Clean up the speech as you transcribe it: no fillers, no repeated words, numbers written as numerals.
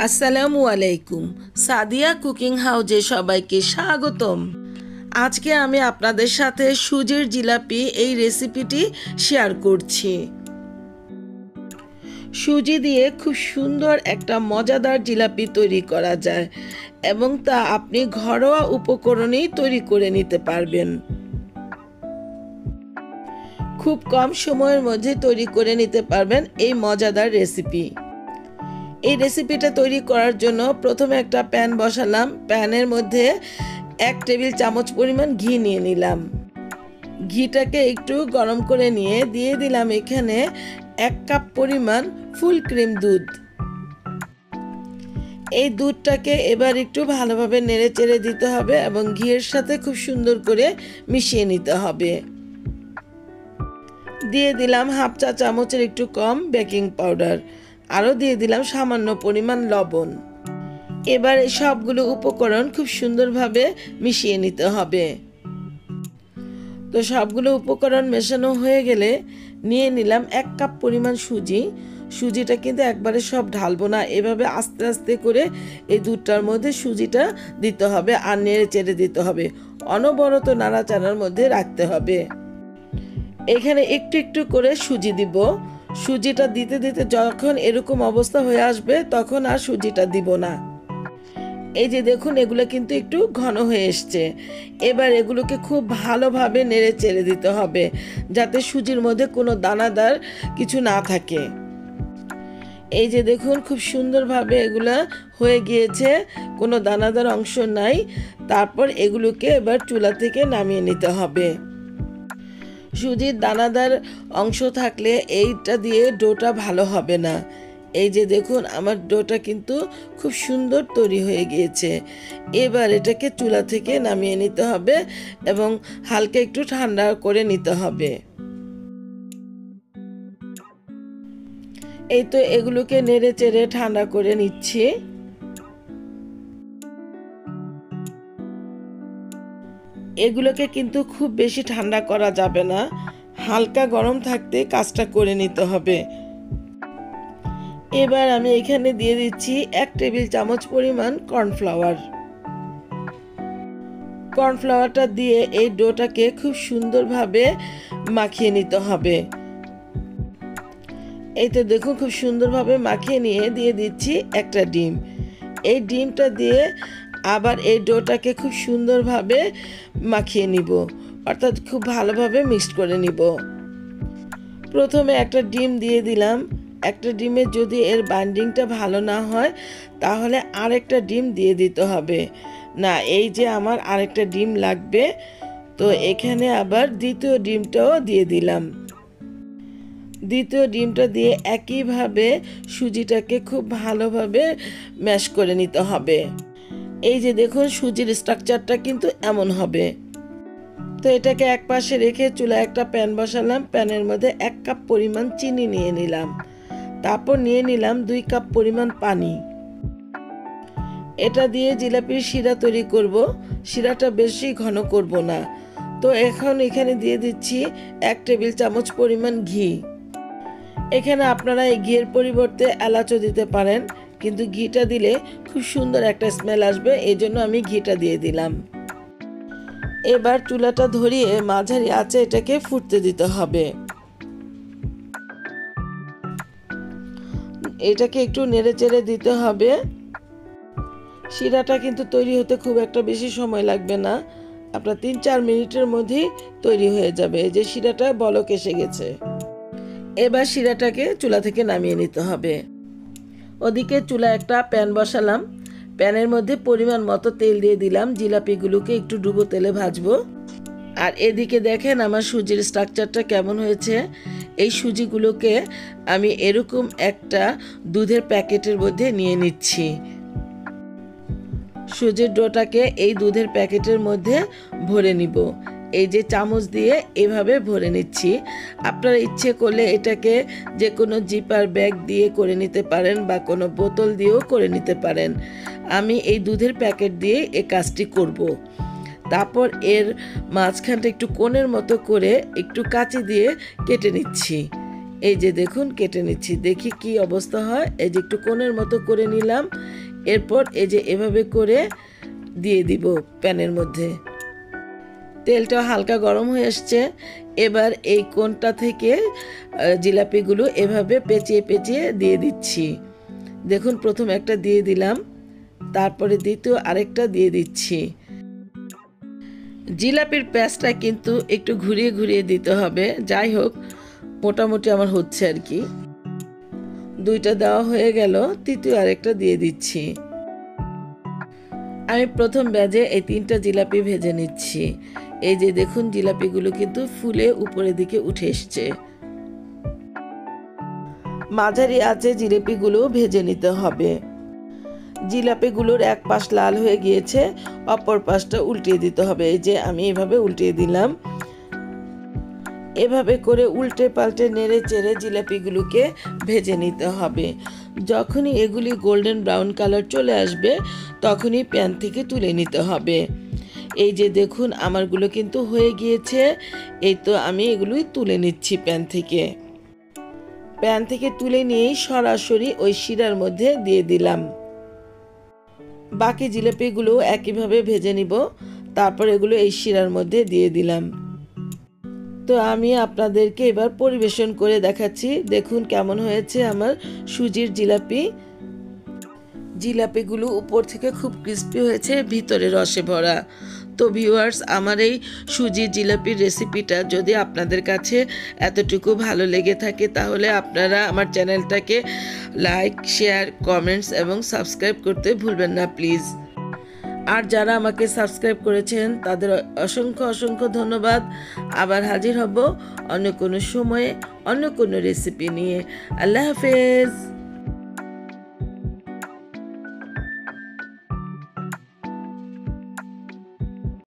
আসসালামু আলাইকুম। সাদিয়া কুকিং হাউজে সবাইকে স্বাগতম। আজকে আমি আপনাদের সাথে সুজির জিলাপি এই রেসিপিটি শেয়ার করছি। সুজি দিয়ে খুব সুন্দর একটা মজাদার জিলাপি তৈরি করা যায় এবং তা আপনি ঘরোয়া উপকরণেই তৈরি করে নিতে পারবেন। খুব কম সময়ের মধ্যে তৈরি করে নিতে পারবেন এই মজাদার রেসিপি। এই রেসিপিটা তৈরি করার জন্য প্রথমে একটা প্যান বসালাম। প্যানের মধ্যে 1 টেবিল চামচ পরিমাণ ঘি নিয়ে নিলাম। ঘিটাকে একটু গরম করে নিয়ে দিয়ে দিলাম এখানে 1 কাপ পরিমাণ ফুল ক্রিম দুধ। এই দুধটাকে এবার একটু ভালোভাবে নেড়ে চেড়ে দিতে হবে এবং ঘিয়ের সাথে খুব সুন্দর করে মিশিয়ে নিতে হবে। দিয়ে দিলাম হাফ চা চামচের একটু কম বেকিং পাউডার, আরও দিয়ে দিলাম সামান্য পরিমাণ লবণ। এবার এই সবগুলো উপকরণ খুব সুন্দরভাবে মিশিয়ে নিতে হবে। তো সবগুলো উপকরণ মেশানো হয়ে গেলে নিয়ে নিলাম 1 কাপ পরিমাণ সুজি। সুজিটা কিন্তু একবারে সব ঢালবো না, এভাবে আস্তে আস্তে করে এই দুধটার মধ্যে সুজিটা দিতে হবে আর নেড়ে চেড়ে দিতে হবে, অনবরত নাড়াচাড়ার মধ্যে রাখতে হবে। এখানে একটু একটু করে সুজি দিব। সুজিটা দিতে দিতে যখন এরকম অবস্থা হয়ে আসবে তখন আর সুজিটা দিব না। এই যে দেখুন, এগুলো কিন্তু একটু ঘন হয়ে এসছে। এবার এগুলোকে খুব ভালোভাবে নেড়ে চেড়ে দিতে হবে যাতে সুজির মধ্যে কোনো দানাদার কিছু না থাকে। এই যে দেখুন, খুব সুন্দরভাবে এগুলা হয়ে গিয়েছে, কোনো দানাদার অংশ নাই। তারপর এগুলোকে এবার চুলা থেকে নামিয়ে নিতে হবে। সুজির দানাদার অংশ থাকলে এইটা দিয়ে ডোটা ভালো হবে না। এই যে দেখুন, আমার ডোটা কিন্তু খুব সুন্দর তৈরি হয়ে গিয়েছে। এবার এটাকে চুলা থেকে নামিয়ে নিতে হবে এবং হালকা একটু ঠান্ডা করে নিতে হবে। এই তো এগুলোকে নেড়ে চেড়ে ঠান্ডা করে নিচ্ছি। এগুলোকে কিন্তু খুব বেশি ঠান্ডা করা যাবে না, হালকা গরম থাকতে কাজটা করে নিতে হবে। এবার আমি এখানে দিয়ে দিচ্ছি 1 টেবিল চামচ পরিমাণ কর্নফ্লাওয়ার। কর্নফ্লাওয়ারটা দিয়ে এই ডোটাকে খুব সুন্দরভাবে মাখিয়ে নিতে হবে। এই তো দেখুন, খুব সুন্দরভাবে মাখিয়ে নিয়ে দিয়ে দিচ্ছি একটা ডিম। এই ডিমটা দিয়ে আবার এই ডোটাকে খুব সুন্দরভাবে মাখিয়ে নিব, অর্থাৎ খুব ভালোভাবে মিক্সড করে নিব। প্রথমে একটা ডিম দিয়ে দিলাম। একটা ডিমের যদি এর বাইন্ডিংটা ভালো না হয় তাহলে আরেকটা ডিম দিয়ে দিতে হবে। না, এই যে আমার আরেকটা ডিম লাগবে, তো এখানে আবার দ্বিতীয় ডিমটাও দিয়ে দিলাম। দ্বিতীয় ডিমটা দিয়ে একইভাবে সুজিটাকে খুব ভালোভাবে ম্যাশ করে নিতে হবে। এই যে দেখুন, সুজির স্ট্রাকচারটা কিন্তু এমন হবে। তো এটাকে এক পাশে রেখে চুলায় একটা প্যান বসালাম। প্যানের মধ্যে 1 কাপ পরিমাণ চিনি নিয়ে নিলাম। তারপর নিয়ে নিলাম 2 কাপ পরিমাণ পানি। এটা দিয়ে জিলাপির শিরা তৈরি করব। শিরাটা বেশি ঘন করব না। তো এখন এখানে দিয়ে দিচ্ছি 1 টেবিল চামচ পরিমাণ ঘি। এখানে আপনারা এই ঘিয়ের পরিবর্তে এলাচও দিতে পারেন, কিন্তু ঘিটা দিলে খুব সুন্দর একটা স্মেল আসবে, এই জন্য আমি ঘিটা দিয়ে দিলাম। এবার চুলাটা ধরিয়ে মাঝারি আঁচে এটাকে ফুটতে দিতে হবে। এটাকে একটু নেড়ে চেড়ে দিতে হবে। শিরাটা কিন্তু তৈরি হতে খুব একটা বেশি সময় লাগবে না, আপনার 3-4 মিনিটের মধ্যেই তৈরি হয়ে যাবে। এই যে শিরাটা বলক এসে গেছে। এবার শিরাটাকে চুলা থেকে নামিয়ে নিতে হবে। ওদিকে চুলা একটা প্যান বসালাম। প্যানের মধ্যে পরিমাণ মতো তেল দিয়ে দিলাম। জিলাপিগুলোকে একটু ডুবো তেলে ভাজবো। আর এদিকে দেখেন আমার সুজির স্ট্রাকচারটা কেমন হয়েছে। এই সুজিগুলোকে আমি এরকম একটা দুধের প্যাকেটের মধ্যে নিয়ে নিচ্ছি। সুজির ডোটাকে এই দুধের প্যাকেটের মধ্যে ভরে নিব। এই যে চামচ দিয়ে এভাবে ভরে নিচ্ছি। আপনারা ইচ্ছে করলে এটাকে যে কোনো জিপার ব্যাগ দিয়ে করে নিতে পারেন বা কোনো বোতল দিয়েও করে নিতে পারেন। আমি এই দুধের প্যাকেট দিয়ে এই কাজটি করব। তারপর এর মাঝখানটা একটু কোণের মতো করে একটু কাঁচি দিয়ে কেটে নিচ্ছি। এই যে দেখুন কেটে নিচ্ছি, দেখি কি অবস্থা হয়। এই যে একটু কোণের মতো করে নিলাম, এরপর এই যে এভাবে করে দিয়ে দিব প্যানের মধ্যে। তেলটা হালকা গরম হয়ে আসছে, এবার এই কোণটা থেকে জিলাপিগুলো এভাবে পেঁচিয়ে পেঁচিয়ে দিয়ে দিচ্ছি। দেখুন প্রথম একটা দিয়ে দিলাম, তারপরে দ্বিতীয় আরেকটা দিয়ে দিচ্ছি। জিলাপির প্যাঁচটা কিন্তু একটু ঘুরিয়ে ঘুরিয়ে দিতে হবে। যাই হোক, মোটামুটি আমার হচ্ছে আর কি। দুইটা দেওয়া হয়ে গেল, তৃতীয় আরেকটা দিয়ে দিচ্ছি। আমি প্রথম ব্যাচে এই 3টা জিলাপি ভেজে নিচ্ছি। এই যে দেখুন জিলাপিগুলো কিন্তু ফুলে উপরের দিকে উঠে এসছে। মাঝারি আঁচে জিলাপিগুলো ভেজে নিতে হবে। জিলাপিগুলোর এক পাশ লাল হয়ে গিয়েছে, অপর পাশটা উল্টিয়ে দিতে হবে। এই যে আমি এভাবে উল্টিয়ে দিলাম। এভাবে করে উল্টে পাল্টে নেড়ে চেড়ে জিলাপিগুলোকে ভেজে নিতে হবে। যখনই এগুলি গোল্ডেন ব্রাউন কালার চলে আসবে তখনই প্যান থেকে তুলে নিতে হবে। এই যে দেখুন আমারগুলো কিন্তু হয়ে গিয়েছে। এই তো আমি এগুলোই তুলে নিচ্ছি প্যান থেকে। প্যান থেকে তুলে নিয়েই সরাসরি ওই শিরার মধ্যে দিয়ে দিলাম। বাকি জিলাপিগুলো একইভাবে ভেজে নিব, তারপর এগুলো এই শিরার মধ্যে দিয়ে দিলাম। তো আমি আপনাদেরকে এবার পরিবেশন করে দেখাচ্ছি। দেখুন কেমন হয়েছে আমার সুজির জিলাপি। জিলাপিগুলো উপর থেকে খুব ক্রিস্পি হয়েছে, ভিতরে রসে ভরা। তো ভিউয়ার্স, আমার এই সুজির জিলাপির রেসিপিটা যদি আপনাদের কাছে এতটুকু ভালো লেগে থাকে তাহলে আপনারা আমার চ্যানেলটাকে লাইক, শেয়ার, কমেন্টস এবং সাবস্ক্রাইব করতে ভুলবেন না প্লিজ। আর যারা আমাকে সাবস্ক্রাইব করেছেন তাদের অসংখ্য অসংখ্য ধন্যবাদ। আবার হাজির হব অন্য কোনো সময়ে অন্য কোনো রেসিপি নিয়ে। আল্লাহ হাফেজ।